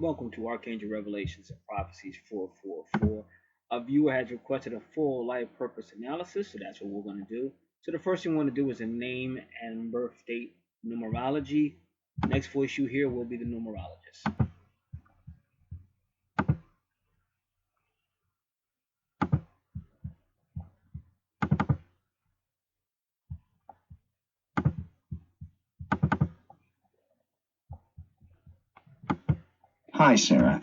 Welcome to Archangel Revelations and Prophecies 444. A viewer has requested a full life purpose analysis, so that's what we're going to do. So the first thing we want to do is a name and birth date numerology. Next voice you hear will be the numerologist. Hi, Sarah.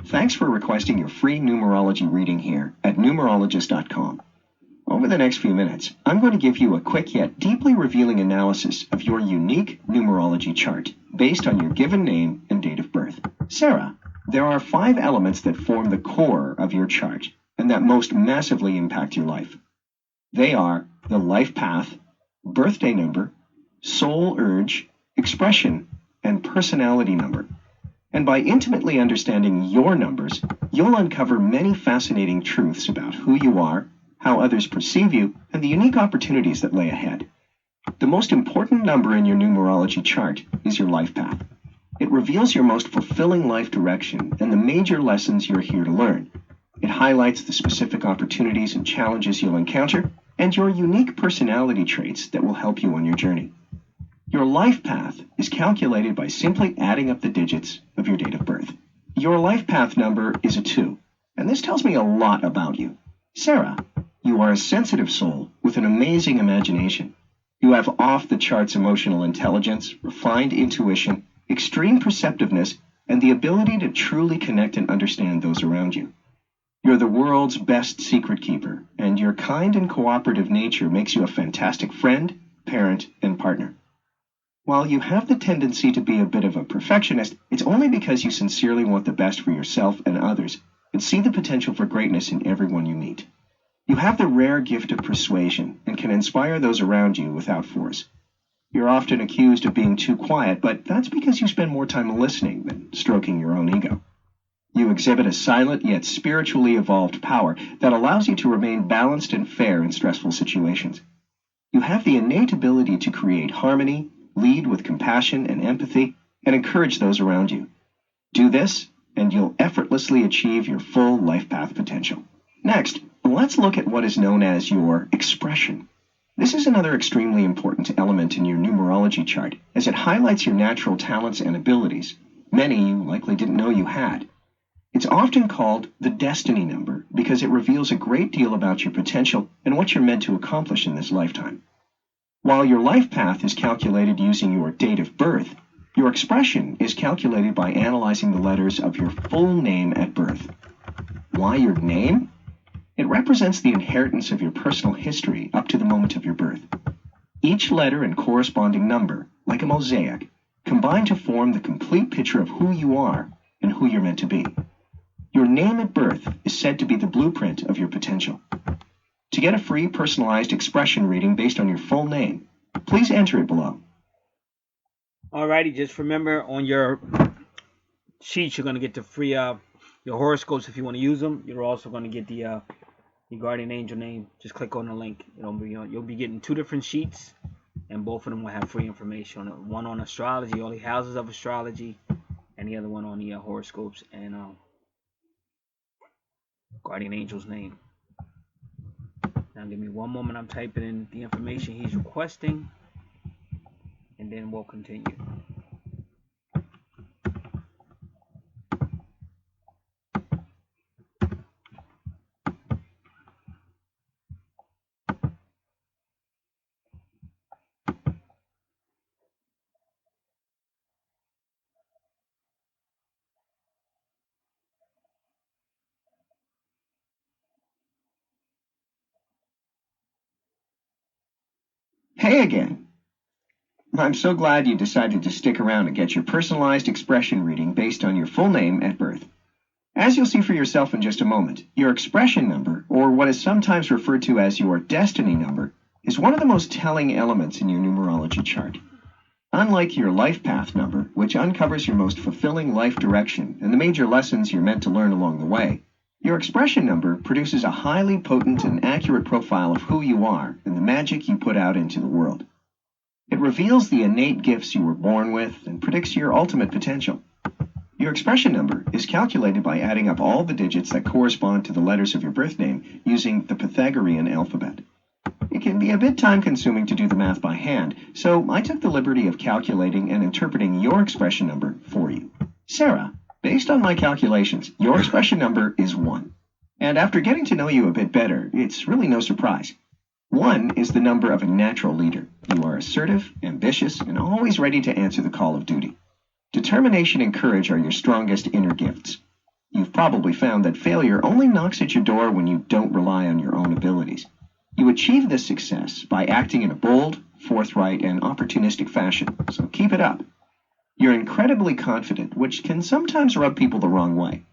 Thanks for requesting your free numerology reading here at numerologist.com. Over the next few minutes, I'm going to give you a quick yet deeply revealing analysis of your unique numerology chart based on your given name and date of birth. Sarah, there are 5 elements that form the core of your chart and that most massively impact your life. They are the life path, birthday number, soul urge, expression, and personality number. And by intimately understanding your numbers, you'll uncover many fascinating truths about who you are, how others perceive you, and the unique opportunities that lay ahead. The most important number in your numerology chart is your life path. It reveals your most fulfilling life direction and the major lessons you're here to learn. It highlights the specific opportunities and challenges you'll encounter and your unique personality traits that will help you on your journey. Your life path is calculated by simply adding up the digits of your date of birth. Your life path number is a 2, and this tells me a lot about you. Sarah, you are a sensitive soul with an amazing imagination. You have off-the-charts emotional intelligence, refined intuition, extreme perceptiveness, and the ability to truly connect and understand those around you. You're the world's best secret keeper, and your kind and cooperative nature makes you a fantastic friend, parent, and partner. While you have the tendency to be a bit of a perfectionist, it's only because you sincerely want the best for yourself and others and see the potential for greatness in everyone you meet. You have the rare gift of persuasion and can inspire those around you without force. You're often accused of being too quiet, but that's because you spend more time listening than stroking your own ego. You exhibit a silent yet spiritually evolved power that allows you to remain balanced and fair in stressful situations. You have the innate ability to create harmony, lead with compassion and empathy, and encourage those around you. Do this, and you'll effortlessly achieve your full life path potential. Next, let's look at what is known as your expression. This is another extremely important element in your numerology chart, as it highlights your natural talents and abilities, many you likely didn't know you had. It's often called the destiny number because it reveals a great deal about your potential and what you're meant to accomplish in this lifetime. While your life path is calculated using your date of birth, your expression is calculated by analyzing the letters of your full name at birth. Why your name? It represents the inheritance of your personal history up to the moment of your birth. Each letter and corresponding number, like a mosaic, combine to form the complete picture of who you are and who you're meant to be. Your name at birth is said to be the blueprint of your potential. To get a free personalized expression reading based on your full name, please enter it below. Alrighty, just remember on your sheets you're going to get the free your horoscopes if you want to use them. You're also going to get the your guardian angel name. Just click on the link. You'll be getting 2 different sheets, and both of them will have free information on it. One on astrology, all the houses of astrology, and the other one on the horoscopes and guardian angel's name. Now give me one moment. I'm typing in the information he's requesting, and then we'll continue. Hey again! I'm so glad you decided to stick around and get your personalized expression reading based on your full name at birth. As you'll see for yourself in just a moment, your expression number, or what is sometimes referred to as your destiny number, is one of the most telling elements in your numerology chart. Unlike your life path number, which uncovers your most fulfilling life direction and the major lessons you're meant to learn along the way, your expression number produces a highly potent and accurate profile of who you are and the magic you put out into the world. It reveals the innate gifts you were born with and predicts your ultimate potential. Your expression number is calculated by adding up all the digits that correspond to the letters of your birth name using the Pythagorean alphabet. It can be a bit time-consuming to do the math by hand, so I took the liberty of calculating and interpreting your expression number for you. Sarah, based on my calculations, your expression number is 1. And after getting to know you a bit better, it's really no surprise. 1 is the number of a natural leader. You are assertive, ambitious, and always ready to answer the call of duty. Determination and courage are your strongest inner gifts. You've probably found that failure only knocks at your door when you don't rely on your own abilities. You achieve this success by acting in a bold, forthright, and opportunistic fashion, so keep it up. You're incredibly confident, which can sometimes rub people the wrong way.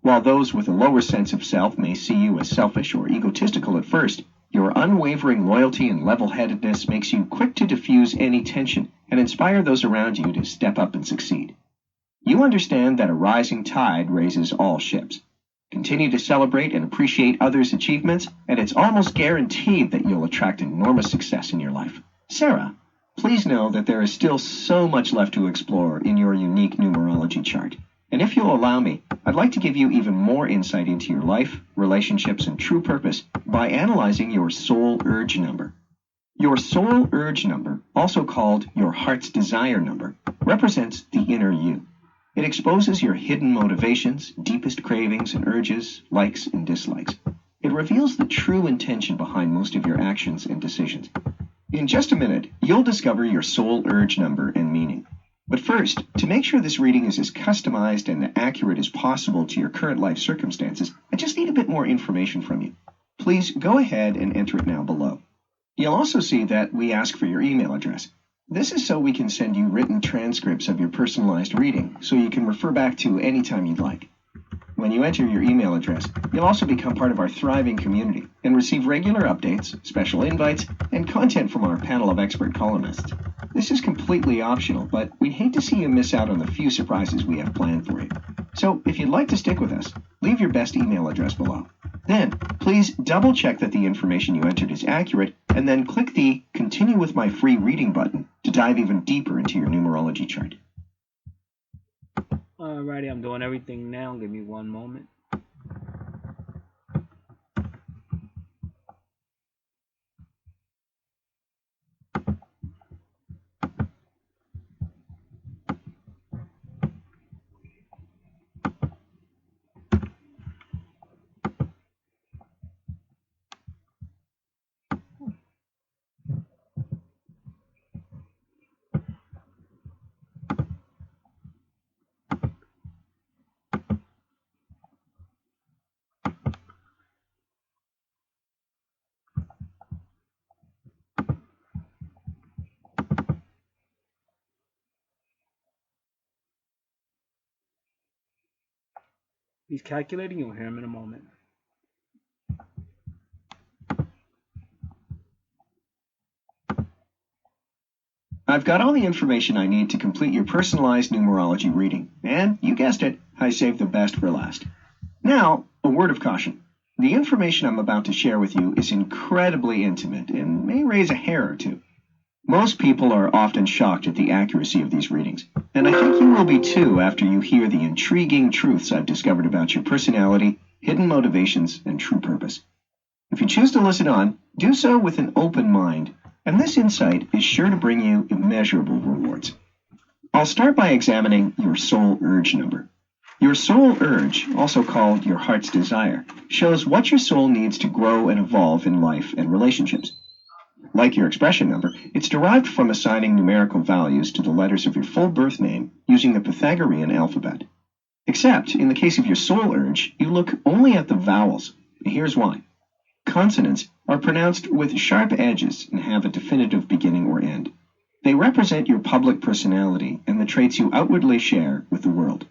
While those with a lower sense of self may see you as selfish or egotistical at first, your unwavering loyalty and level-headedness makes you quick to diffuse any tension and inspire those around you to step up and succeed. You understand that a rising tide raises all ships. Continue to celebrate and appreciate others' achievements, and it's almost guaranteed that you'll attract enormous success in your life. Sarah, please know that there is still so much left to explore in your unique numerology chart. And if you'll allow me, I'd like to give you even more insight into your life, relationships, and true purpose by analyzing your soul urge number. Your soul urge number, also called your heart's desire number, represents the inner you. It exposes your hidden motivations, deepest cravings and urges, likes and dislikes. It reveals the true intention behind most of your actions and decisions. In just a minute, you'll discover your soul urge number and meaning. But first, to make sure this reading is as customized and accurate as possible to your current life circumstances, I just need a bit more information from you. Please go ahead and enter it now below. You'll also see that we ask for your email address. This is so we can send you written transcripts of your personalized reading, so you can refer back to any time you'd like. When you enter your email address, you'll also become part of our thriving community and receive regular updates, special invites, and content from our panel of expert columnists. This is completely optional, but we'd hate to see you miss out on the few surprises we have planned for you. So if you'd like to stick with us, leave your best email address below. Then, please double-check that the information you entered is accurate, and then click the Continue with my free reading button to dive even deeper into your numerology chart. Alrighty, I'm doing everything now. Give me one moment. He's calculating. You'll hear him in a moment. I've got all the information I need to complete your personalized numerology reading, and you guessed it, I saved the best for last. Now, a word of caution. The information I'm about to share with you is incredibly intimate and may raise a hair or two. Most people are often shocked at the accuracy of these readings, and I think you will be too after you hear the intriguing truths I've discovered about your personality, hidden motivations, and true purpose. If you choose to listen on, do so with an open mind, and this insight is sure to bring you immeasurable rewards. I'll start by examining your soul urge number. Your soul urge, also called your heart's desire, shows what your soul needs to grow and evolve in life and relationships. Like your expression number, it's derived from assigning numerical values to the letters of your full birth name using the Pythagorean alphabet. Except, in the case of your soul urge, you look only at the vowels. Here's why. Consonants are pronounced with sharp edges and have a definitive beginning or end. They represent your public personality and the traits you outwardly share with the world.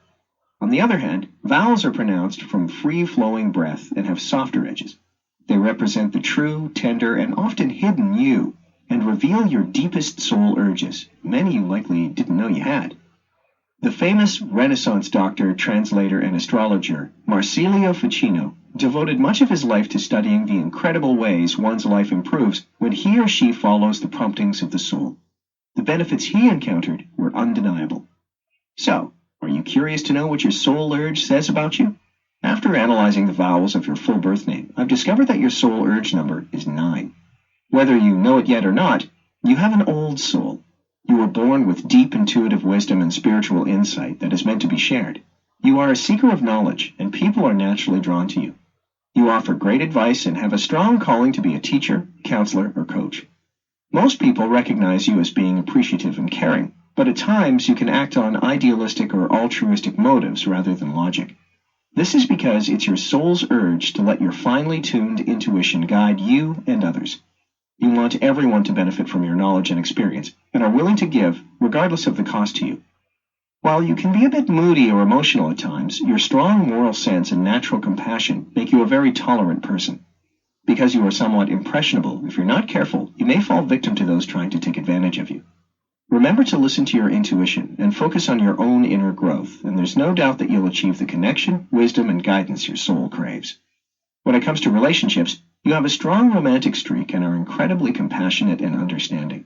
On the other hand, vowels are pronounced from free-flowing breath and have softer edges. They represent the true, tender, and often hidden you, and reveal your deepest soul urges, many you likely didn't know you had. The famous Renaissance doctor, translator, and astrologer, Marsilio Ficino, devoted much of his life to studying the incredible ways one's life improves when he or she follows the promptings of the soul. The benefits he encountered were undeniable. So, Are you curious to know what your soul urge says about you? After analyzing the vowels of your full birth name, I've discovered that your soul urge number is 9. Whether you know it yet or not, you have an old soul. You were born with deep intuitive wisdom and spiritual insight that is meant to be shared. You are a seeker of knowledge, and people are naturally drawn to you. You offer great advice and have a strong calling to be a teacher, counselor, or coach. Most people recognize you as being appreciative and caring, but at times you can act on idealistic or altruistic motives rather than logic. This is because it's your soul's urge to let your finely tuned intuition guide you and others. You want everyone to benefit from your knowledge and experience, and are willing to give, regardless of the cost to you. While you can be a bit moody or emotional at times, your strong moral sense and natural compassion make you a very tolerant person. Because you are somewhat impressionable, if you're not careful, you may fall victim to those trying to take advantage of you. Remember to listen to your intuition and focus on your own inner growth, and there's no doubt that you'll achieve the connection, wisdom, and guidance your soul craves. When it comes to relationships, you have a strong romantic streak and are incredibly compassionate and understanding.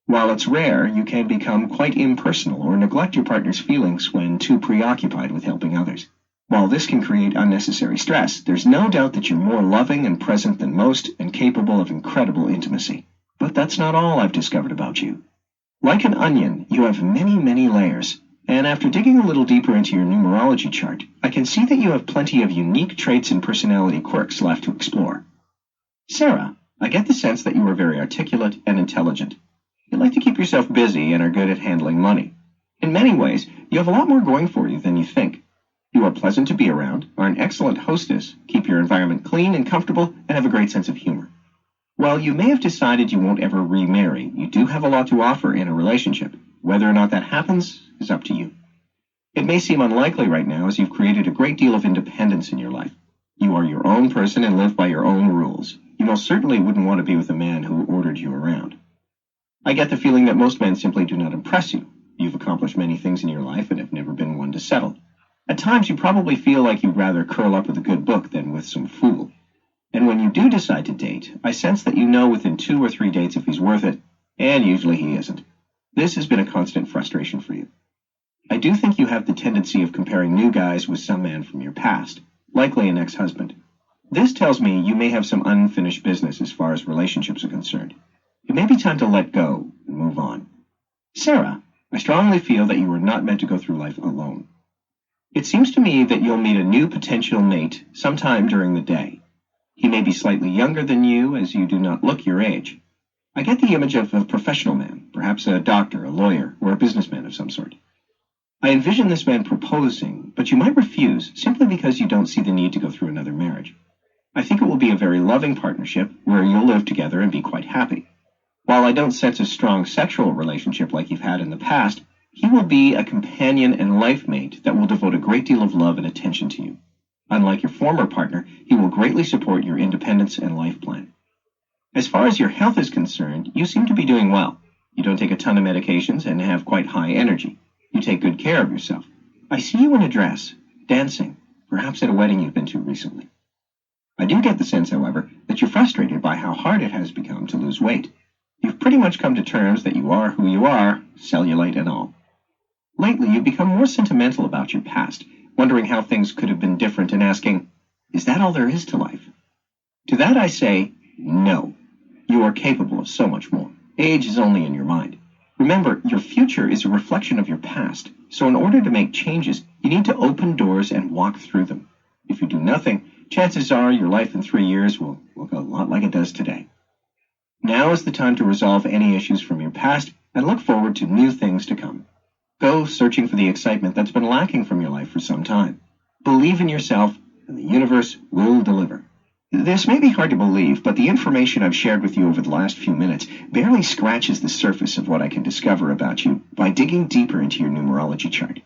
While it's rare, you can become quite impersonal or neglect your partner's feelings when too preoccupied with helping others. While this can create unnecessary stress, there's no doubt that you're more loving and present than most and capable of incredible intimacy. But that's not all I've discovered about you. Like an onion, you have many, many layers, and after digging a little deeper into your numerology chart, I can see that you have plenty of unique traits and personality quirks left to explore. Sarah, I get the sense that you are very articulate and intelligent. You like to keep yourself busy and are good at handling money. In many ways, you have a lot more going for you than you think. You are pleasant to be around, are an excellent hostess, keep your environment clean and comfortable, and have a great sense of humor. While you may have decided you won't ever remarry, you do have a lot to offer in a relationship. Whether or not that happens is up to you. It may seem unlikely right now as you've created a great deal of independence in your life. You are your own person and live by your own rules. You most certainly wouldn't want to be with a man who ordered you around. I get the feeling that most men simply do not impress you. You've accomplished many things in your life and have never been one to settle. At times you probably feel like you'd rather curl up with a good book than with some fool. And when you do decide to date, I sense that you know within 2 or 3 dates if he's worth it, and usually he isn't. This has been a constant frustration for you. I do think you have the tendency of comparing new guys with some man from your past, likely an ex-husband. This tells me you may have some unfinished business as far as relationships are concerned. It may be time to let go and move on. Sarah, I strongly feel that you are not meant to go through life alone. It seems to me that you'll meet a new potential mate sometime during the day. He may be slightly younger than you, as you do not look your age. I get the image of a professional man, perhaps a doctor, a lawyer, or a businessman of some sort. I envision this man proposing, but you might refuse simply because you don't see the need to go through another marriage. I think it will be a very loving partnership where you'll live together and be quite happy. While I don't sense a strong sexual relationship like you've had in the past, he will be a companion and life mate that will devote a great deal of love and attention to you. Unlike your former partner, he will greatly support your independence and life plan. As far as your health is concerned, you seem to be doing well. You don't take a ton of medications and have quite high energy. You take good care of yourself. I see you in a dress, dancing, perhaps at a wedding you've been to recently. I do get the sense, however, that you're frustrated by how hard it has become to lose weight. You've pretty much come to terms that you are who you are, cellulite and all. Lately, you've become more sentimental about your past, wondering how things could have been different and asking, is that all there is to life? To that I say, no. You are capable of so much more. Age is only in your mind. Remember, your future is a reflection of your past, so in order to make changes, you need to open doors and walk through them. If you do nothing, chances are your life in 3 years will look a lot like it does today. Now is the time to resolve any issues from your past and look forward to new things to come. Go searching for the excitement that's been lacking from your life for some time. Believe in yourself, and the universe will deliver. This may be hard to believe, but the information I've shared with you over the last few minutes barely scratches the surface of what I can discover about you by digging deeper into your numerology chart.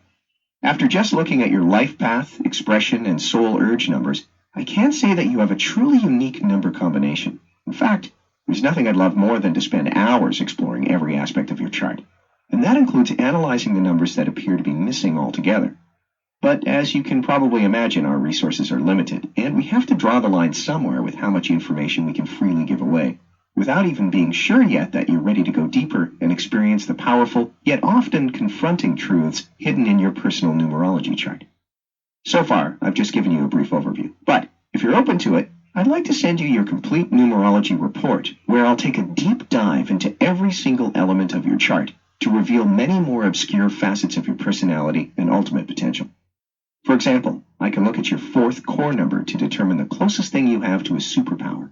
After just looking at your life path, expression, and soul urge numbers, I can say that you have a truly unique number combination. In fact, there's nothing I'd love more than to spend hours exploring every aspect of your chart. And that includes analyzing the numbers that appear to be missing altogether. But as you can probably imagine, our resources are limited, and we have to draw the line somewhere with how much information we can freely give away. without even being sure yet that you're ready to go deeper and experience the powerful, yet often confronting truths hidden in your personal numerology chart. So far, I've just given you a brief overview, but if you're open to it, I'd like to send you your complete numerology report, where I'll take a deep dive into every single element of your chart to reveal many more obscure facets of your personality and ultimate potential. For example, I can look at your fourth core number to determine the closest thing you have to a superpower,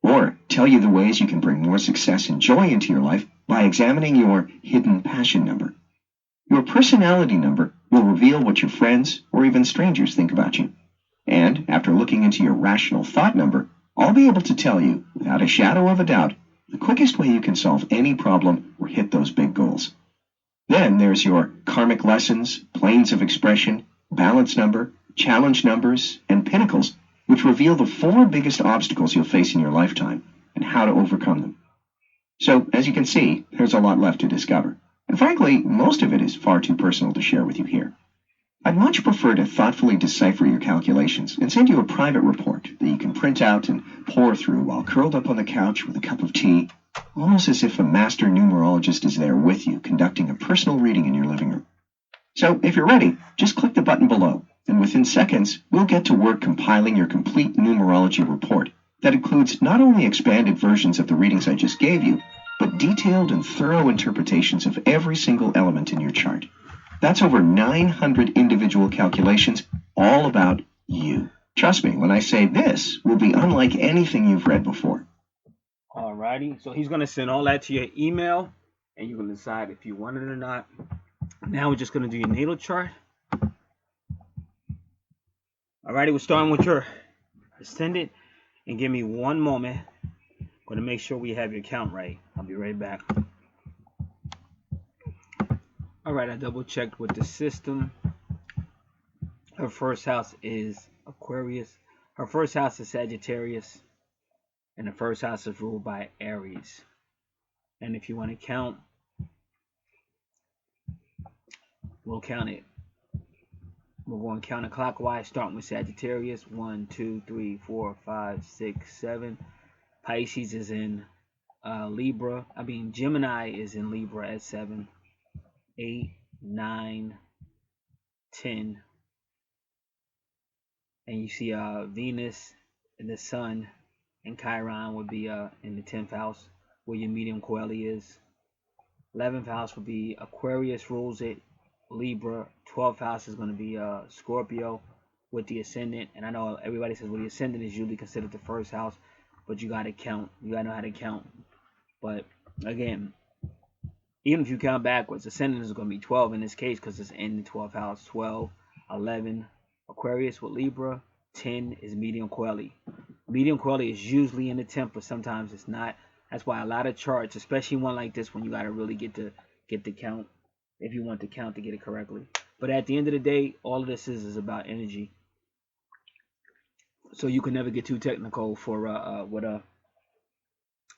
or tell you the ways you can bring more success and joy into your life by examining your hidden passion number. Your personality number will reveal what your friends or even strangers think about you. And after looking into your rational thought number, I'll be able to tell you, without a shadow of a doubt, the quickest way you can solve any problem or hit those big goals. Then there's your karmic lessons, planes of expression, balance number, challenge numbers, and pinnacles, which reveal the 4 biggest obstacles you'll face in your lifetime and how to overcome them. So, as you can see, there's a lot left to discover. And frankly, most of it is far too personal to share with you here. I'd much prefer to thoughtfully decipher your calculations and send you a private report that you can print out and pore through while curled up on the couch with a cup of tea, almost as if a master numerologist is there with you conducting a personal reading in your living room. So, if you're ready, just click the button below, and within seconds, we'll get to work compiling your complete numerology report that includes not only expanded versions of the readings I just gave you, but detailed and thorough interpretations of every single element in your chart. That's over 900 individual calculations, all about you. Trust me when I say this will be unlike anything you've read before. Alrighty, so he's going to send all that to your email, and you can decide if you want it or not. Now we're just going to do your natal chart. Alrighty, we're starting with your ascendant, and give me one moment. I'm going to make sure we have your count right. I'll be right back. Alright, I double checked with the system. Her first house is Aquarius. Her first house is Sagittarius. And the first house is ruled by Aries. And if you want to count, we'll count it. We're going counterclockwise, starting with Sagittarius. 1, 2, 3, 4, 5, 6, 7. Pisces is in Gemini is in Libra at 7. 8, 9, 10. And you see Venus and the Sun and Chiron would be in the 10th house, where your medium coeli is. 11th house would be Aquarius, rules it, Libra. 12th house is going to be Scorpio with the ascendant. And I know everybody says, well, the ascendant is usually considered the first house, but you got to count. You got to know how to count. But again, even if you count backwards, ascendant is going to be 12 in this case because it's in the 12th house. 12, 11, Aquarius with Libra. 10 is medium coeli. Medium coeli is usually in the 10th, but sometimes it's not. That's why a lot of charts, especially one like this one, you got to really get the count if you want to count to get it correctly. But at the end of the day, all of this is about energy. So you can never get too technical for with a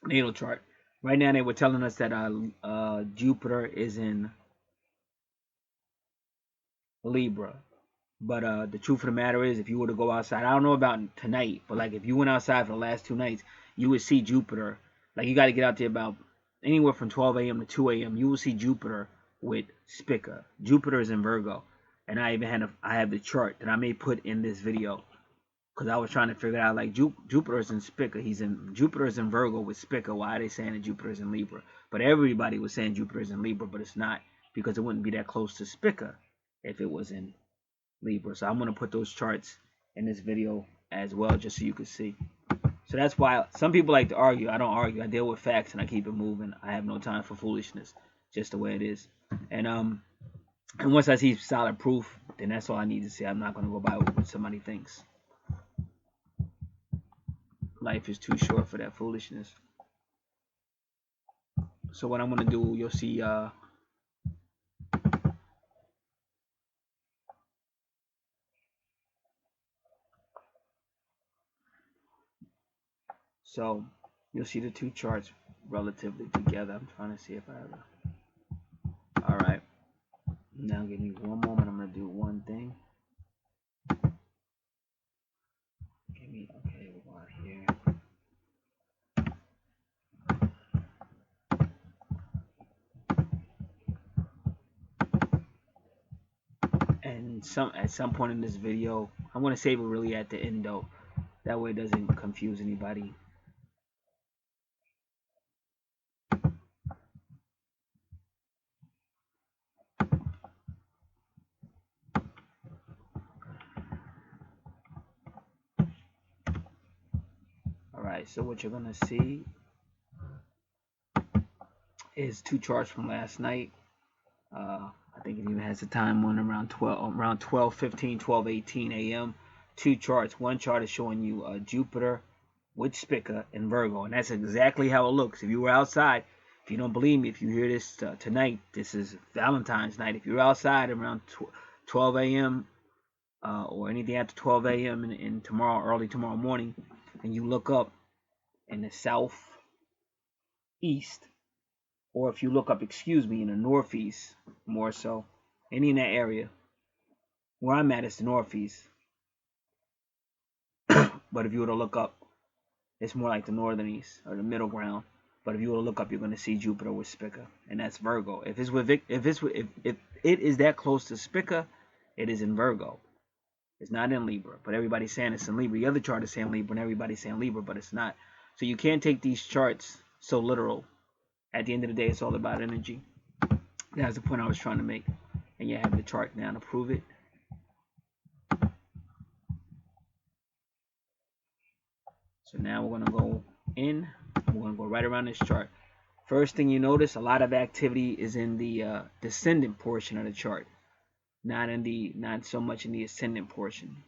natal chart. Right now, they were telling us that Jupiter is in Libra. But the truth of the matter is, if you were to go outside, I don't know about tonight, but like if you went outside for the last 2 nights, you would see Jupiter. Like you got to get out there about anywhere from 12 a.m. to 2 a.m. You will see Jupiter with Spica. Jupiter is in Virgo, and I have the chart that I may put in this video because I was trying to figure out like Jupiter is in Spica. Jupiter is in Virgo with Spica. Why are they saying that Jupiter is in Libra? But everybody was saying Jupiter is in Libra, but it's not because it wouldn't be that close to Spica if it was in Libra. So I'm going to put those charts in this video as well, just so you can see. So that's why some people like to argue. I don't argue. I deal with facts and I keep it moving. I have no time for foolishness. Just the way it is. And once I see solid proof, then that's all I need to say. I'm not going to go by what somebody thinks. Life is too short for that foolishness. So what I'm going to do, you'll see so you'll see the two charts relatively together. I'm trying to see if I have a... Alright. Now give me one moment. I'm going to do one thing. Give me... Okay, we're here. at some point in this video. I'm gonna save it really at the end though. That way it doesn't confuse anybody. Alright, so what you're gonna see is two charts from last night. I think it even has a time on around 12:15, 12:18 a.m. Two charts. One chart is showing you Jupiter with Spica and Virgo, and that's exactly how it looks. If you were outside, if you don't believe me, if you hear this tonight, this is Valentine's night. If you're outside around 12 a.m. Or anything after 12 a.m. in early tomorrow morning, and you look up in the southeast, or if you look up, in the northeast, more so, any in that area. Where I'm at is the northeast, but if you were to look up, it's more like the northern east or the middle ground. But if you were to look up, you're going to see Jupiter with Spica, and that's Virgo. If it is that close to Spica, it is in Virgo. It's not in Libra, but everybody's saying it's in Libra. The other chart is saying Libra, and everybody's saying Libra, but it's not. So you can't take these charts so literal. At the end of the day, it's all about energy. That's the point I was trying to make. And you have the chart now to prove it. So now we're going to go in. We're going to go right around this chart. First thing you notice, a lot of activity is in the descendant portion of the chart, not so much in the ascendant portion.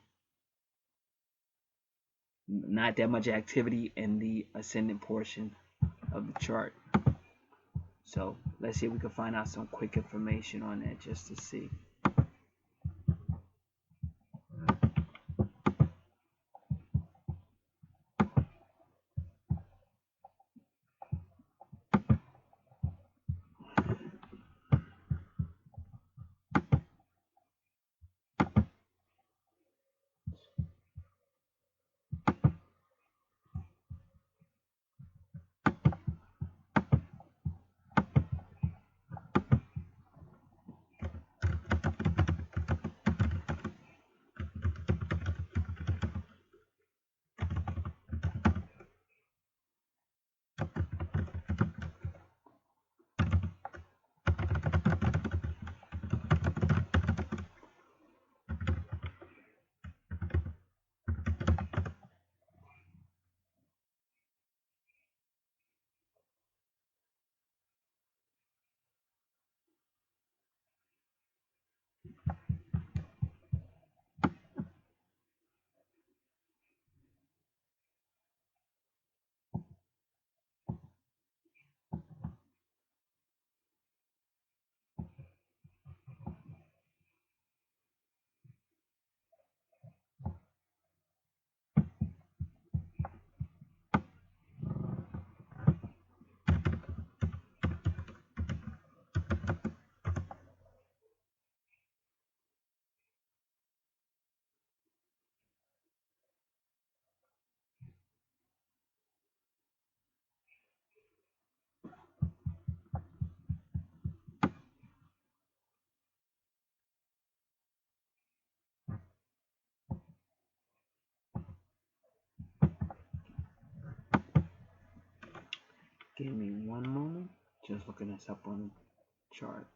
Not that much activity in the ascendant portion of the chart. So let's see if we can find out some quick information on that just to see. Give me one moment. Just looking this up on the chart.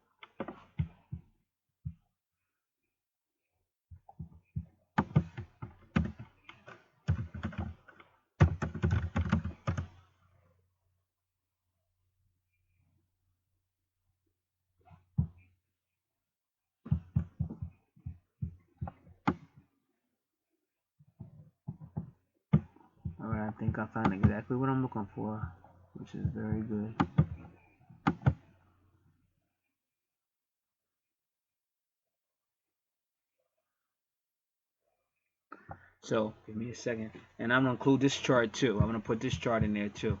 Alright, I think I found exactly what I'm looking for, which is very good. So, give me a second. And I'm going to include this chart too. I'm going to put this chart in there too.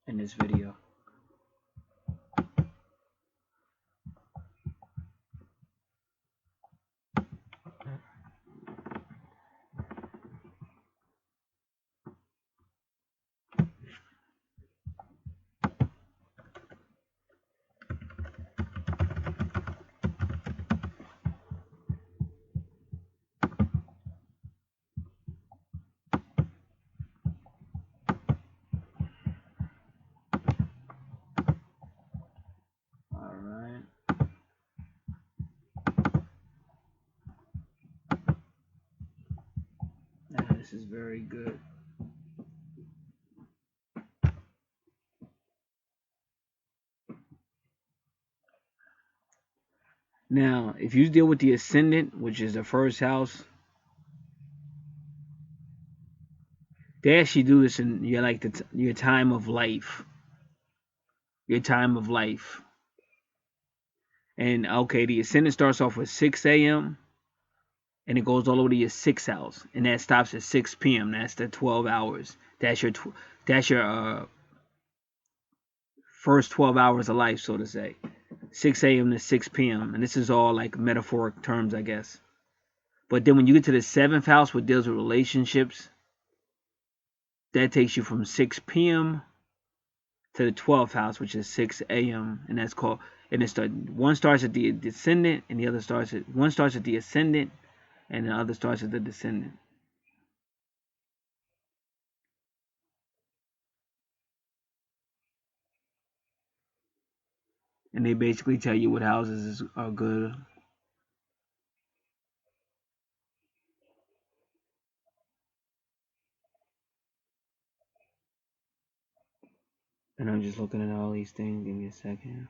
In this video. is very good. Now, if you deal with the ascendant, which is the first house, they actually do this in your like your time of life. Your time of life. And okay, the ascendant starts off with 6 a.m. and it goes all the way to your 6th house, and that stops at 6 p.m. That's the 12 hours. That's your first 12 hours of life, so to say. 6 a.m. to 6 p.m. And this is all like metaphoric terms, I guess. But then when you get to the 7th house, which deals with relationships, that takes you from 6 p.m. to the 12th house, which is 6 a.m. And that's called, and one starts at the descendant, and the other one starts at the ascendant, and the other starts at the descendant. And they basically tell you what houses are good. And I'm just looking at all these things. Give me a second.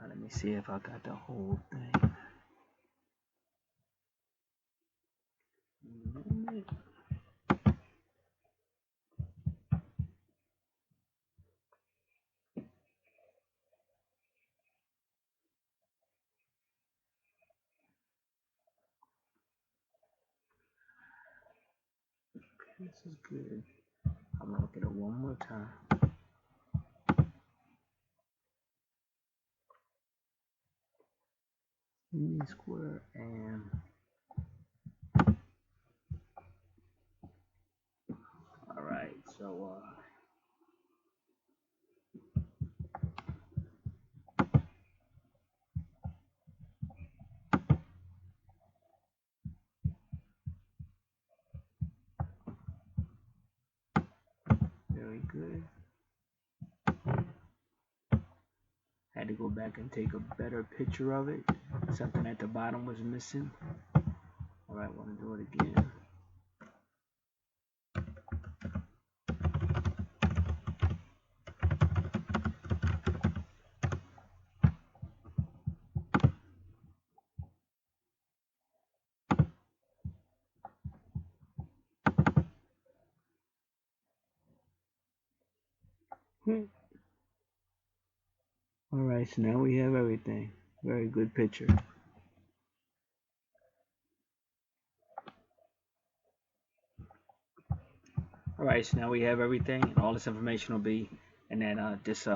Let me see if I got the whole thing. This is good. I'm gonna look at it one more time. Square and all right. So very good. Had to go back and take a better picture of it. Something at the bottom was missing. All right, want to do it again. All right, so now we have everything. Very good picture. All right, so now we have everything, and all this information will be in that this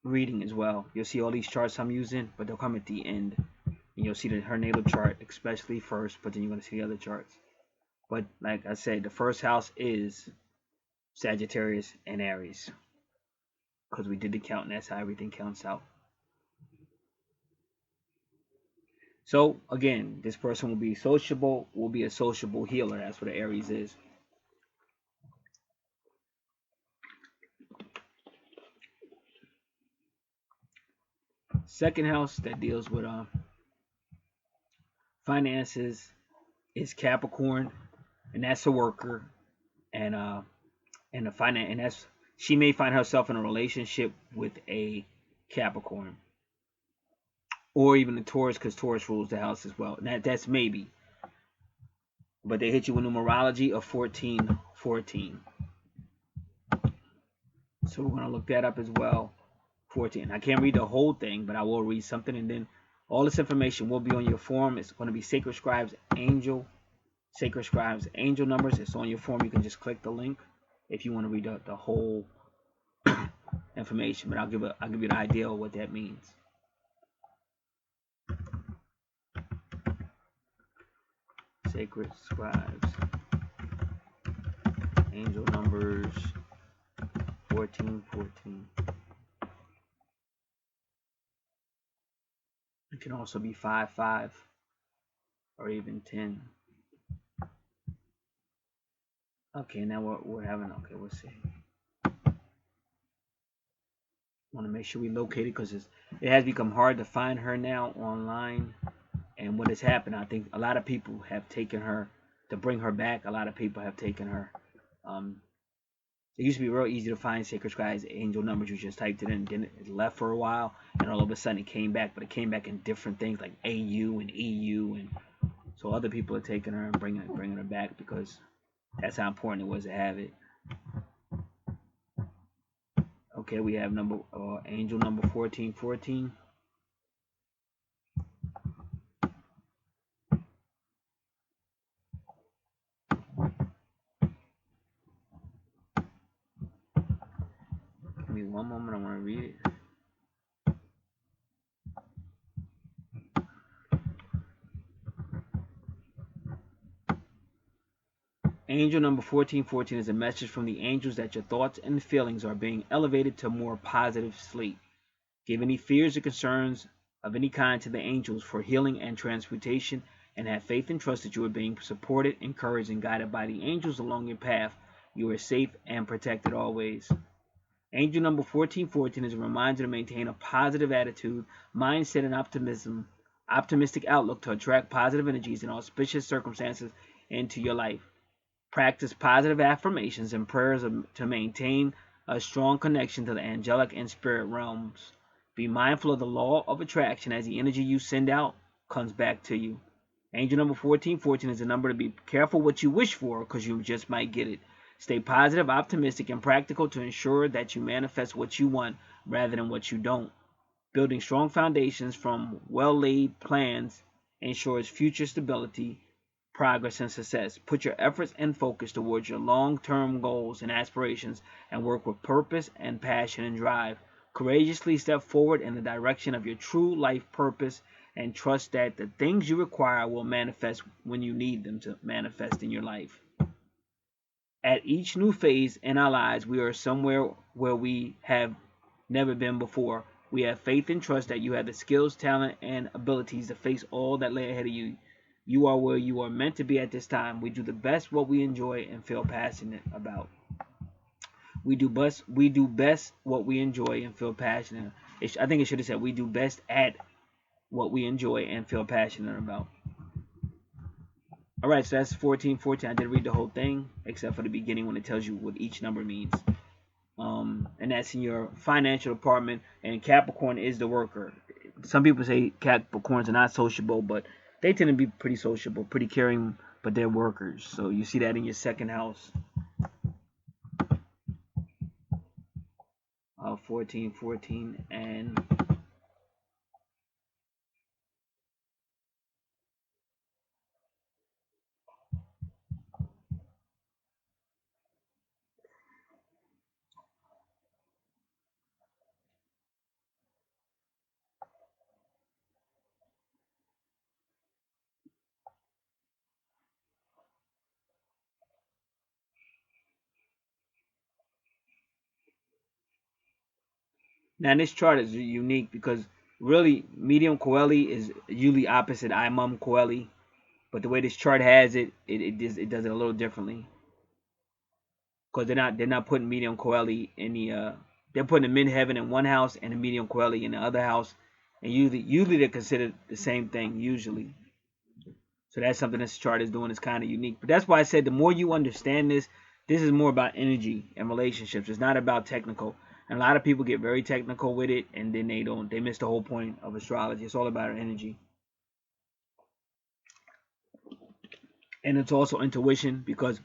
reading as well. You'll see all these charts I'm using, but they'll come at the end. And you'll see her natal chart, especially first, but then you're going to see the other charts. But like I said, the first house is Sagittarius and Aries, because we did the count, and that's how everything counts out. So again, this person will be sociable, will be a sociable healer. That's what the Aries is. Second house that deals with finances is Capricorn, and that's a worker, and the finance, and that's, she may find herself in a relationship with a Capricorn, or even a Taurus, because Taurus rules the house as well. That's maybe, but they hit you with numerology of 1414. So we're gonna look that up as well. 14. I can't read the whole thing, but I will read something, and then all this information will be on your form. It's going to be Sacred Scribes Angel numbers. It's on your form. You can just click the link if you want to read the whole information, but I'll give you the idea of what that means. Sacred Scribes Angel numbers 1414. It can also be 55 or even 10. Okay, now we're having, okay, we'll see. Want to make sure we locate it because it has become hard to find her now online. And what has happened, I think a lot of people have taken her to bring her back. A lot of people have taken her. Um, it used to be real easy to find Sacred Scribe's angel numbers. You just typed it in, then it left for a while, and all of a sudden it came back. But it came back in different things like AU and EU, and so other people are taking her and bringing her back because that's how important it was to have it. Okay, we have angel number 1414. Give me one moment. I want to read it. Angel number 1414 is a message from the angels that your thoughts and feelings are being elevated to a more positive state. Give any fears or concerns of any kind to the angels for healing and transmutation, and have faith and trust that you are being supported, encouraged, and guided by the angels along your path. You are safe and protected always. Angel number 1414 is a reminder to maintain a positive attitude, mindset, and optimistic outlook to attract positive energies and auspicious circumstances into your life. Practice positive affirmations and prayers to maintain a strong connection to the angelic and spirit realms. Be mindful of the law of attraction as the energy you send out comes back to you. Angel number 1414 is a number to be careful what you wish for because you just might get it. Stay positive, optimistic, and practical to ensure that you manifest what you want rather than what you don't. Building strong foundations from well laid plans ensures future stability, progress, and success. Put your efforts and focus towards your long term goals and aspirations and work with purpose and passion and drive. Courageously step forward in the direction of your true life purpose and trust that the things you require will manifest when you need them to manifest in your life. At each new phase in our lives, we are somewhere where we have never been before. We have faith and trust that you have the skills, talent, and abilities to face all that lay ahead of you. You are where you are meant to be at this time. We do the best what we enjoy and feel passionate about. We do best what we enjoy and feel passionate. I think it should have said we do best at what we enjoy and feel passionate about. All right, so that's 1414. I did read the whole thing except for the beginning when it tells you what each number means. And that's in your financial department. And Capricorn is the worker. Some people say Capricorns are not sociable, but they tend to be pretty sociable, pretty caring, but they're workers. So you see that in your second house. 1414 and now this chart is unique because really medium Coeli is usually opposite Imum Coeli, but the way this chart has it does it a little differently because they're not putting medium Coeli in the they're putting the midheaven in one house and the medium Coeli in the other house, and usually they're considered the same thing usually. So that's something this chart is doing is kind of unique. But that's why I said the more you understand this is more about energy and relationships. It's not about technical. And a lot of people get very technical with it, and then they miss the whole point of astrology. It's all about energy, and it's also intuition because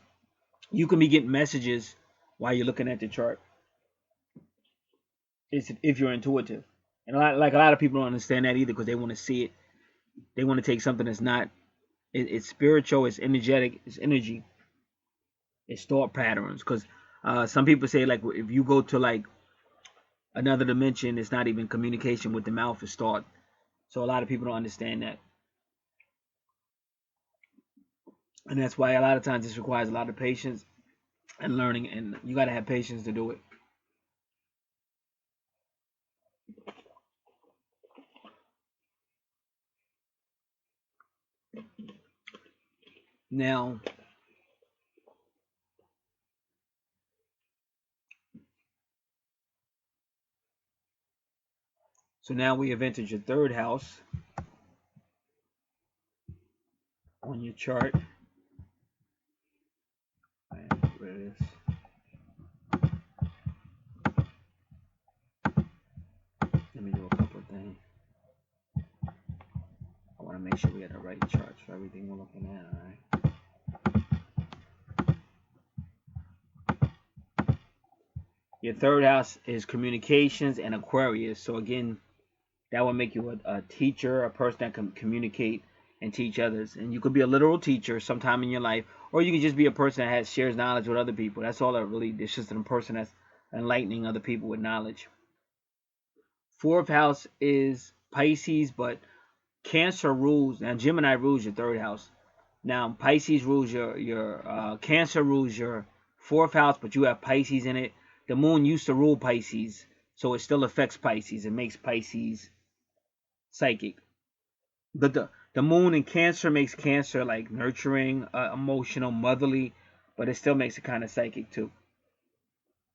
you can be getting messages while you're looking at the chart. It's if you're intuitive, and a lot of people don't understand that either because they want to see it. They want to take something that's not. It's spiritual. It's energetic. It's energy. It's thought patterns. Because some people say like if you go to like another dimension, it's not even communication with the mouth. It's thought. So a lot of people don't understand that, and that's why a lot of times this requires a lot of patience and learning, and you got to have patience to do it. Now, So now we have entered your third house on your chart. And get rid of this. Let me do a couple of things. I want to make sure we have the right charts for everything we're looking at. All right. Your third house is communications and Aquarius. So again, that will make you a teacher, a person that can communicate and teach others. And you could be a literal teacher sometime in your life, or you could just be a person that shares knowledge with other people. That's all that really. It's just a person that's enlightening other people with knowledge. Fourth house is Pisces, but Cancer rules. Now Gemini rules your third house. Now Pisces rules your Cancer rules your fourth house, but you have Pisces in it. The moon used to rule Pisces, so it still affects Pisces. It makes Pisces psychic. But the moon in Cancer makes Cancer like nurturing, emotional, motherly, but it still makes it kind of psychic too.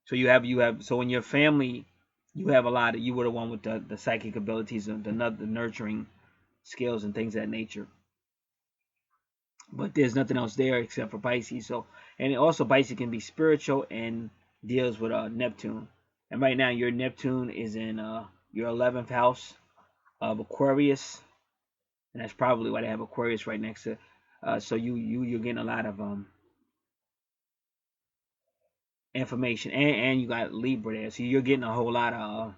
So you have so in your family you have a lot of you were the one with the psychic abilities and the nurturing skills and things of that nature. But there's nothing else there except for Pisces. So, and also Pisces can be spiritual and deals with Neptune. And right now, your Neptune is in your 11th house of Aquarius, and that's probably why they have Aquarius right next to. So you're getting a lot of information, and you got Libra there, so you're getting a whole lot of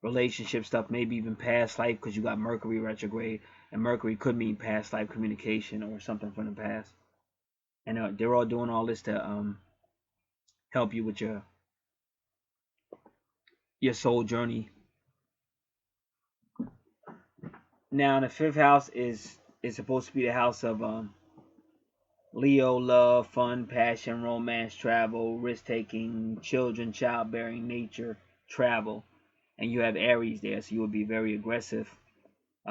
relationship stuff, maybe even past life, because you got Mercury retrograde, and Mercury could mean past life communication or something from the past. And they're all doing all this to help you with your soul journey. Now, the fifth house is supposed to be the house of Leo, love, fun, passion, romance, travel, risk taking, children, childbearing, nature, travel, and you have Aries there, so you will be very aggressive,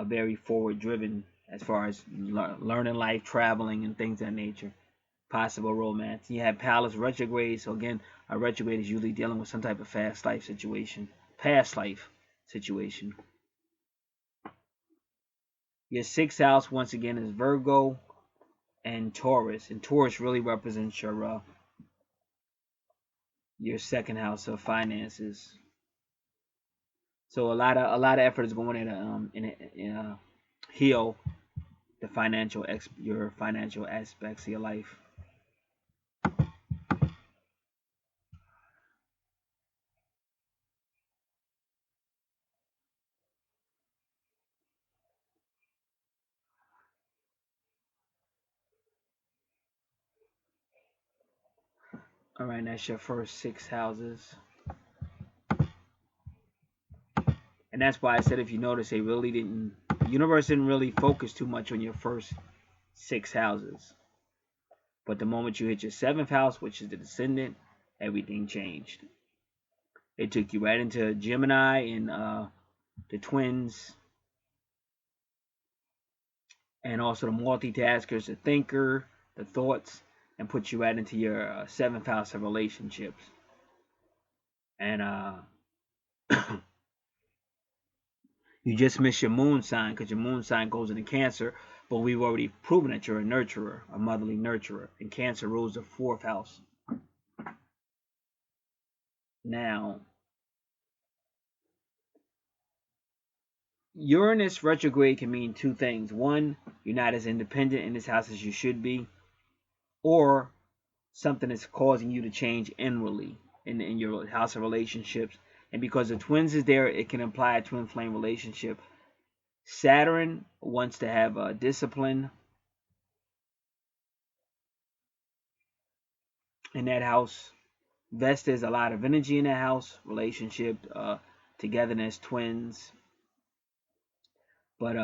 very forward driven as far as learning life, traveling, and things of that nature. Possible romance. You have Pallas retrograde, so again, a retrograde is usually dealing with some type of past life situation. Your sixth house, once again, is Virgo and Taurus. And Taurus really represents your second house of finances. So a lot of effort is going in heal your financial aspects of your life. All right, that's your first six houses. And that's why I said, if you notice, the universe didn't really focus too much on your first six houses. But the moment you hit your seventh house, which is the descendant, everything changed. It took you right into Gemini and the twins, and also the multitaskers, the thinker, the thoughts, and put you right into your seventh house of relationships. And you just miss your moon sign, because your moon sign goes into Cancer, but we've already proven that you're a nurturer, a motherly nurturer, and Cancer rules the fourth house. Now, Uranus retrograde can mean two things. One, you're not as independent in this house as you should be, or something is causing you to change inwardly in your house of relationships. And because the twins is there, it can imply a twin flame relationship. Saturn wants to have a discipline in that house. Vesta is a lot of energy in that house, relationship, togetherness, twins. But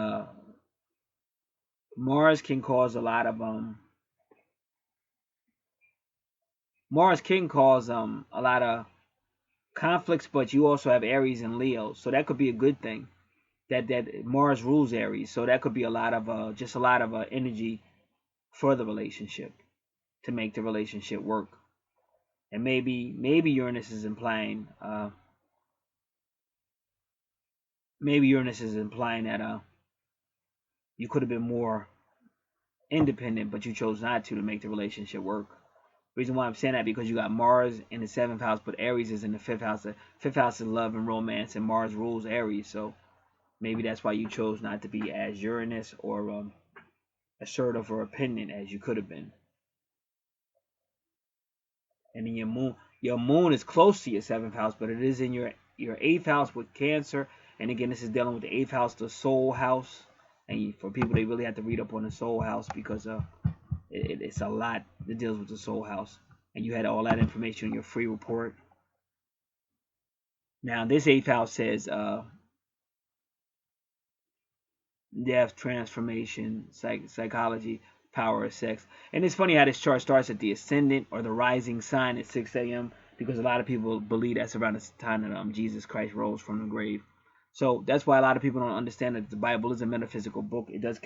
Mars can cause a lot of a lot of conflicts, but you also have Aries and Leo, so that could be a good thing. That Mars rules Aries, so that could be a lot of just a lot of energy for the relationship to make the relationship work. And maybe Uranus is implying maybe Uranus is implying that you could have been more independent, but you chose not to make the relationship work. Reason why I'm saying that because you got Mars in the seventh house, but Aries is in the fifth house. The fifth house is love and romance, and Mars rules Aries. So maybe that's why you chose not to be as Uranus or assertive or opinion as you could have been. And then your moon is close to your seventh house, but it is in your eighth house with Cancer. And again, this is dealing with the eighth house, the soul house. And for people, they really have to read up on the soul house because it's a lot that deals with the soul house. And you had all that information in your free report. Now, this eighth house says death, transformation, psychology, power of sex. And it's funny how this chart starts at the ascendant or the rising sign at 6 a.m. because a lot of people believe that's around the time that Jesus Christ rose from the grave. So that's why a lot of people don't understand that the Bible is a metaphysical book. It does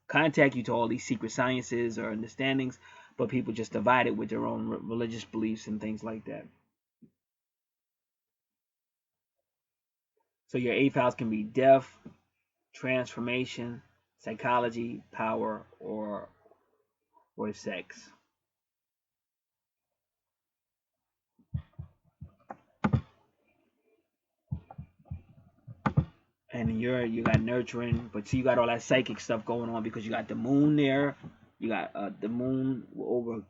contact you to all these secret sciences or understandings, but people just divide it with their own religious beliefs and things like that. So your eighth house can be death, transformation, psychology, power, or sex. And you got nurturing, but see you got all that psychic stuff going on because you got the moon there. You got the moon over.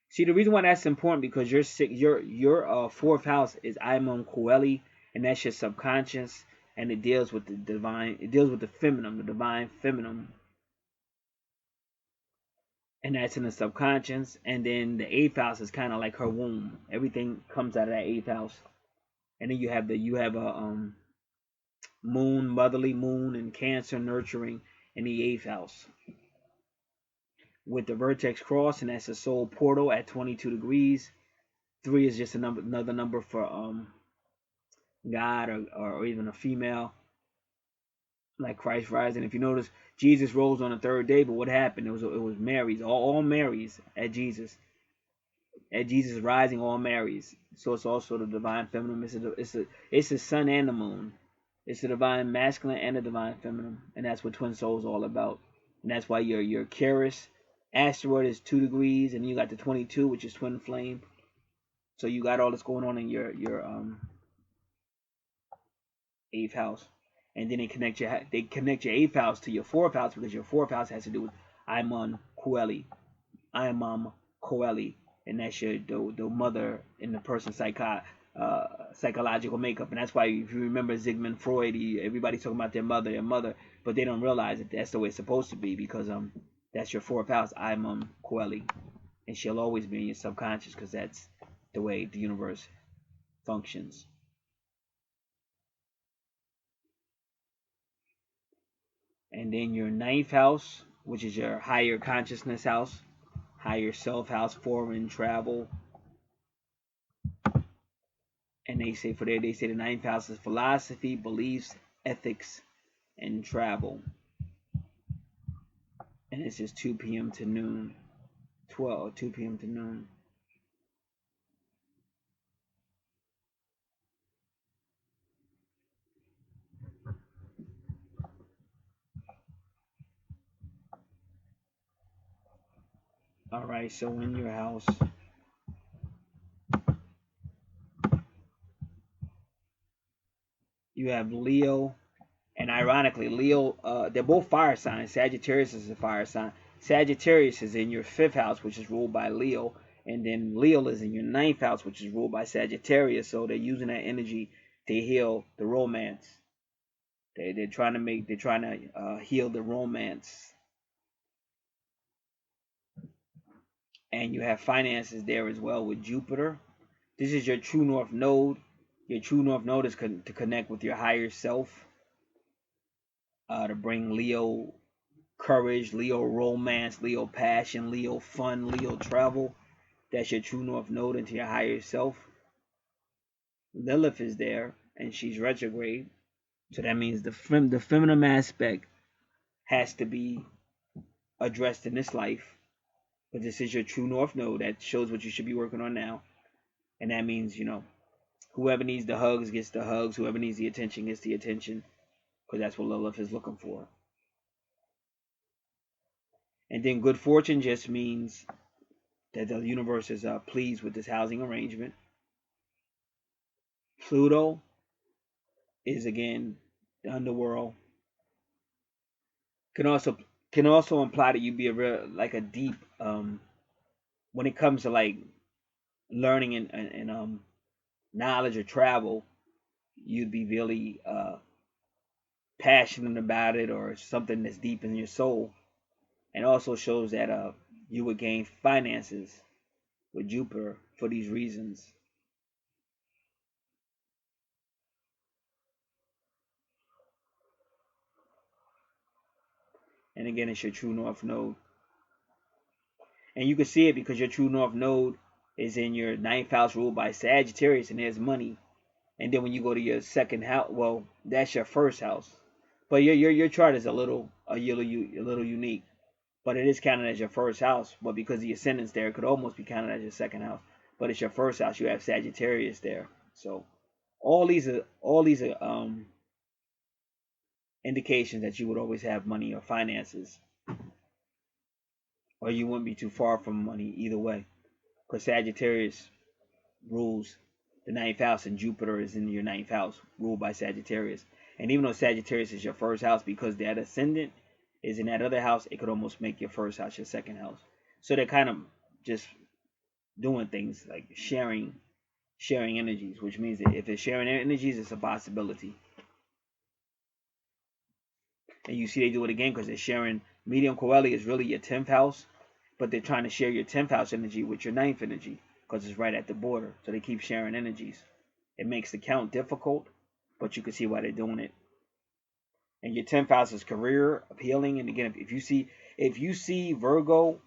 See, the reason why that's important because your fourth house is Aimon Coeli, and that's your subconscious, and it deals with the divine. It deals with the feminine, the divine feminine, and that's in the subconscious. And then the eighth house is kind of like her womb. Everything comes out of that eighth house. And then you have a moon, motherly moon, and Cancer nurturing in the eighth house with the vertex cross, and that's a soul portal at 22 degrees. 3 is just another number for God or even a female, like Christ rising. If you notice, Jesus rose on the third day, but what happened? It was Mary's, all Marys at Jesus. At Jesus rising, all Marys. So it's also the divine feminine. It's the sun and the moon. It's the divine masculine and the divine feminine, and that's what twin soul is all about. And that's why your Keras asteroid is 2 degrees, and you got the 22, which is twin flame. So you got all this going on in your eighth house, and then they connect your eighth house to your fourth house because your fourth house has to do with Imam Coeli, and that's the mother in the person's psychological makeup. And that's why if you remember Sigmund Freud, everybody's talking about their mother, but they don't realize that that's the way it's supposed to be because that's your fourth house, Imam Coeli, and she'll always be in your subconscious because that's the way the universe functions. And then your ninth house, which is your higher consciousness house, higher self house, foreign travel. And they say the ninth house is philosophy, beliefs, ethics, and travel. And it's just 2 p.m. to noon. 2 p.m. to noon. All right, so in your house, you have Leo, and ironically, Leo, they're both fire signs. Sagittarius is a fire sign. Sagittarius is in your fifth house, which is ruled by Leo, and then Leo is in your ninth house, which is ruled by Sagittarius. So they're using that energy to heal the romance. They're trying to heal the romance. And you have finances there as well with Jupiter. This is your true north node. Your true north node is to connect with your higher self, to bring Leo courage, Leo romance, Leo passion, Leo fun, Leo travel. That's your true north node into your higher self. Lilith is there, and she's retrograde. So that means the feminine aspect has to be addressed in this life. But this is your true north node that shows what you should be working on now. And that means, Whoever needs the hugs gets the hugs. Whoever needs the attention gets the attention, because that's what Lilith is looking for. And then good fortune just means that the universe is pleased with this housing arrangement. Pluto is again the underworld. Can also imply that you be a real, like a deep when it comes to like learning and knowledge or travel, you'd be really passionate about it, or something that's deep in your soul. And also shows that you would gain finances with Jupiter for these reasons. And again, it's your true north node. And you can see it because your true north node is in your ninth house ruled by Sagittarius, and there's money. And then when you go to your second house, well, that's your first house. But your chart is a little unique. But it is counted as your first house. But because the ascendant's there, it could almost be counted as your second house. But it's your first house. You have Sagittarius there. So all these are indications that you would always have money or finances, or you wouldn't be too far from money either way. Because Sagittarius rules the ninth house, and Jupiter is in your ninth house, ruled by Sagittarius. And even though Sagittarius is your first house, because that ascendant is in that other house, it could almost make your first house your second house. So they're kind of just doing things like sharing energies, which means that if it's sharing energies, it's a possibility. And you see they do it again because they're sharing. Medium Coeli is really your 10th house, but they're trying to share your 10th house energy with your 9th energy because it's right at the border. So they keep sharing energies. It makes the count difficult, but you can see why they're doing it. And your 10th house is career, healing. And again, if you see Virgo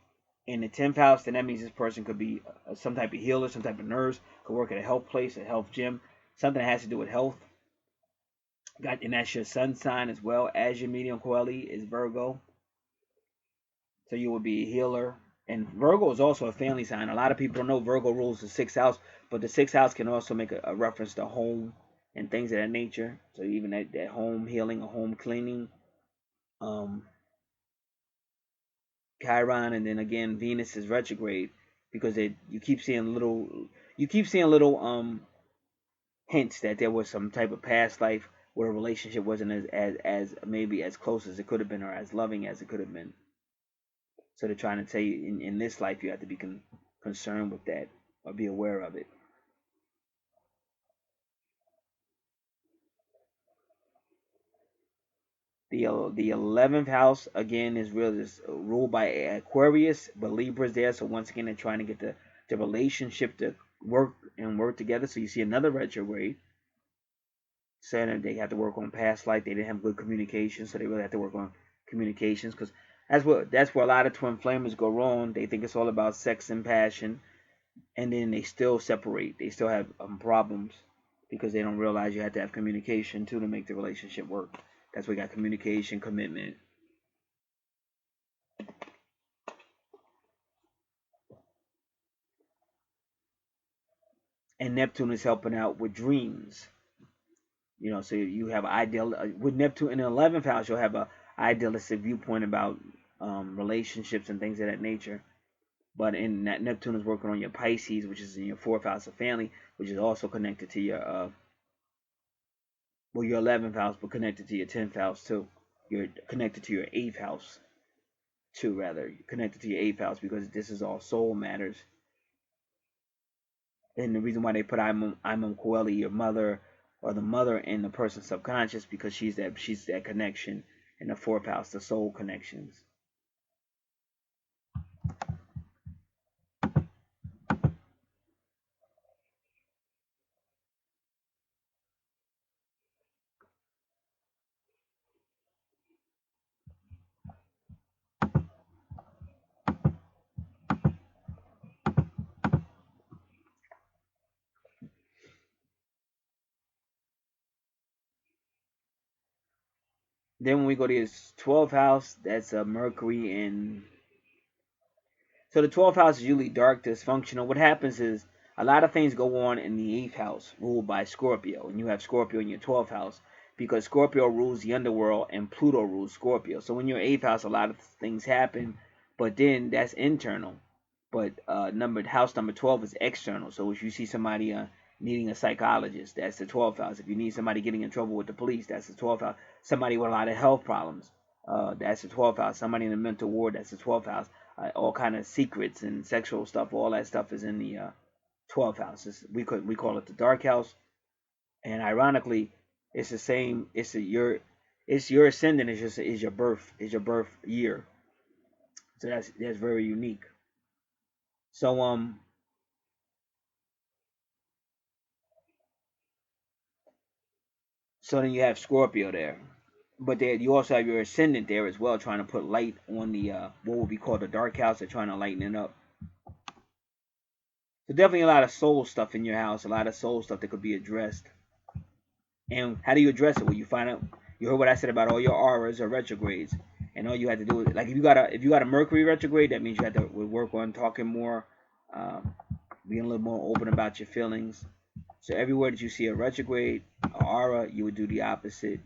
in the 10th house, then that means this person could be some type of healer, some type of nurse, could work at a health place, a health gym, something that has to do with health. And that's your sun sign as well as your medium Coeli is Virgo. So you will be a healer. And Virgo is also a family sign. A lot of people don't know Virgo rules the 6th house, but the 6th house can also make a reference to home and things of that nature. So even that home healing or home cleaning. Chiron, and then again Venus is retrograde, because you keep seeing little hints that there was some type of past life where a relationship wasn't as maybe as close as it could have been, or as loving as it could have been. So they're trying to tell you in this life you have to be concerned with that, or be aware of it. The 11th house again is ruled by Aquarius, but Libra's there. So once again, they're trying to get the relationship to work together. So you see another retrograde, saying that they have to work on past life. They didn't have good communication, so they really have to work on communications, because that's where a lot of twin flamers go wrong. They think it's all about sex and passion, and then they still separate. They still have problems because they don't realize you have to have communication too to make the relationship work. That's why we got communication, commitment. And Neptune is helping out with dreams. So you have ideal with Neptune in the 11th house. You'll have a idealistic viewpoint about relationships and things of that nature. But in that, Neptune is working on your Pisces, which is in your 4th house of family, which is also connected to your your 11th house, but connected to your 10th house too. You're connected to your 8th house too, rather. You're connected to your 8th house, because this is all soul matters. And the reason why they put Imam Coeli, your mother, or the mother, in the person's subconscious, because she's that connection in the 4th house, the soul connections. Then when we go to his 12th house, that's Mercury. And so the 12th house is usually dark, dysfunctional. What happens is a lot of things go on in the 8th house ruled by Scorpio, and you have Scorpio in your 12th house because Scorpio rules the underworld and Pluto rules Scorpio. So in your 8th house, a lot of things happen, but then that's internal. But house number 12 is external. So if you see somebody needing a psychologist, that's the 12th house. If you need somebody getting in trouble with the police, that's the 12th house. Somebody with a lot of health problems, that's the 12th house. Somebody in a mental ward, that's the 12th house. All kind of secrets and sexual stuff, all that stuff is in the 12th house. We call it the dark house, and ironically, it's the same. It's your ascendant is your birth year. So that's very unique. So so then you have Scorpio there, but there you also have your ascendant there as well, trying to put light on the what would be called the dark house. They're trying to lighten it up. So definitely a lot of soul stuff in your house, a lot of soul stuff that could be addressed. And how do you address it? Well, you find out. You heard what I said about all your auras or retrogrades, and all you had to do is like if you got a Mercury retrograde, that means you have to work on talking more, being a little more open about your feelings. So everywhere that you see a retrograde, a aura, you would do the opposite.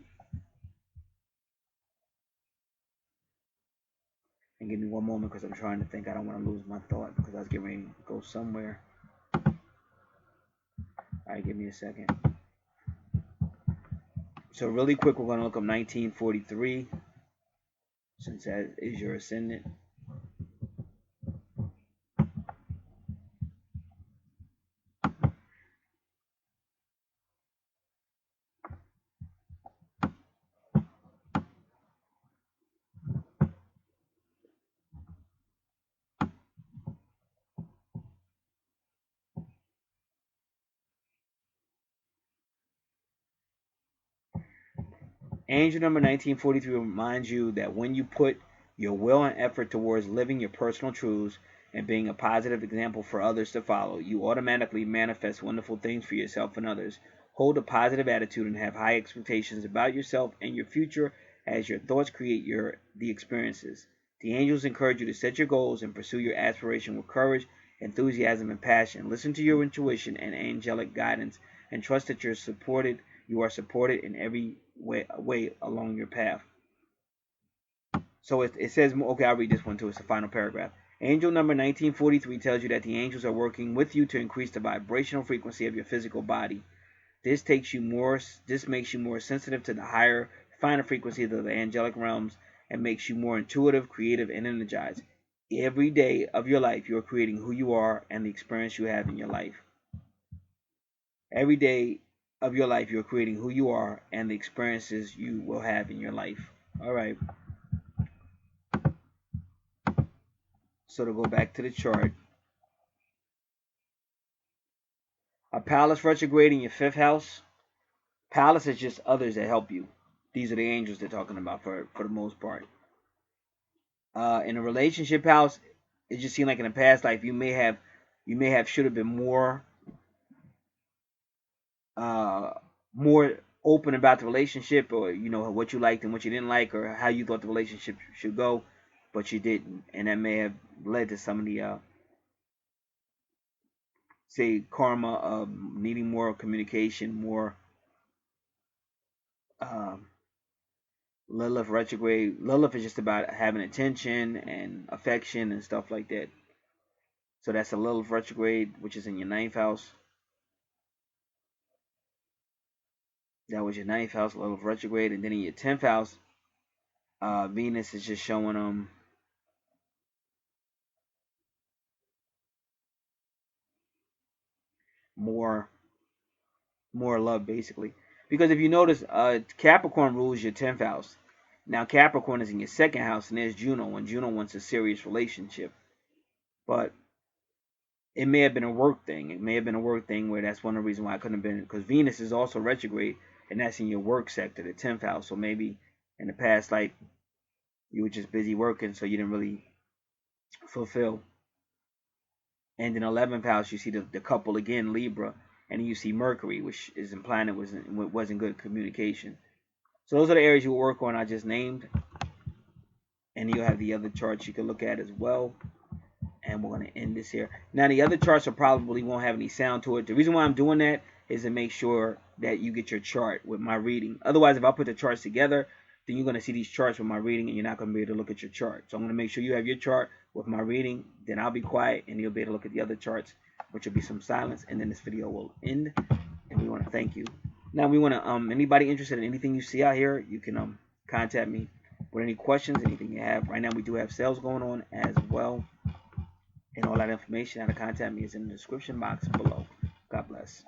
And give me one moment because I'm trying to think. I don't want to lose my thought because I was getting ready to go somewhere. All right, give me a second. So really quick, we're going to look up 1943 since that is your ascendant. Angel number 1943 reminds you that when you put your will and effort towards living your personal truths and being a positive example for others to follow, you automatically manifest wonderful things for yourself and others. Hold a positive attitude and have high expectations about yourself and your future as your thoughts create the experiences. The angels encourage you to set your goals and pursue your aspiration with courage, enthusiasm, and passion. Listen to your intuition and angelic guidance and trust that you are supported in every way along your path. So it says, okay, I'll read this one too. It's the final paragraph. Angel number 1943 tells you that the angels are working with you to increase the vibrational frequency of your physical body. This makes you more sensitive to the higher, finer frequencies of the angelic realms and makes you more intuitive, creative, and energized. Every day of your life, you are creating who you are and the experience you have in your life. Every day of your life, you're creating who you are and the experiences you will have in your life. All right. So to go back to the chart, a Pallas retrograde in your 5th house. Pallas is just others that help you. These are the angels they're talking about for the most part. In a relationship house, it just seemed like in a past life you may have should have been more open about the relationship, or what you liked and what you didn't like, or how you thought the relationship should go, but you didn't, and that may have led to some of the say karma of needing more communication, more Lilith retrograde. Lilith is just about having attention and affection and stuff like that. So that's a Lilith retrograde, which is in your 9th house. That was your 9th house, Lilith retrograde, and then in your 10th house, Venus is just showing them more love, basically. Because if you notice, Capricorn rules your 10th house. Now Capricorn is in your 2nd house, and there's Juno, and Juno wants a serious relationship. But it may have been a work thing. It may have been a work thing where that's one of the reasons why I couldn't have been, because Venus is also retrograde, and that's in your work sector, the 10th house. So maybe in the past life you were just busy working, so you didn't really fulfill. And in 11th house, you see the couple again, Libra, and then you see Mercury, which is implying it wasn't good communication. So those are the areas you will work on. I just named, and you'll have the other charts you can look at as well. and we're going to end this here. Now, the other charts will probably won't have any sound to it. The reason why I'm doing that is to make sure that you get your chart with my reading. Otherwise, if I put the charts together, then you're going to see these charts with my reading, and you're not going to be able to look at your chart. So I'm going to make sure you have your chart with my reading. Then I'll be quiet, and you'll be able to look at the other charts, which will be some silence, and then this video will end. And we want to thank you. Now, we want to anybody interested in anything you see out here, you can contact me with any questions, anything you have. Right now, we do have sales going on as well. And all that information, how to contact me, is in the description box below. God bless.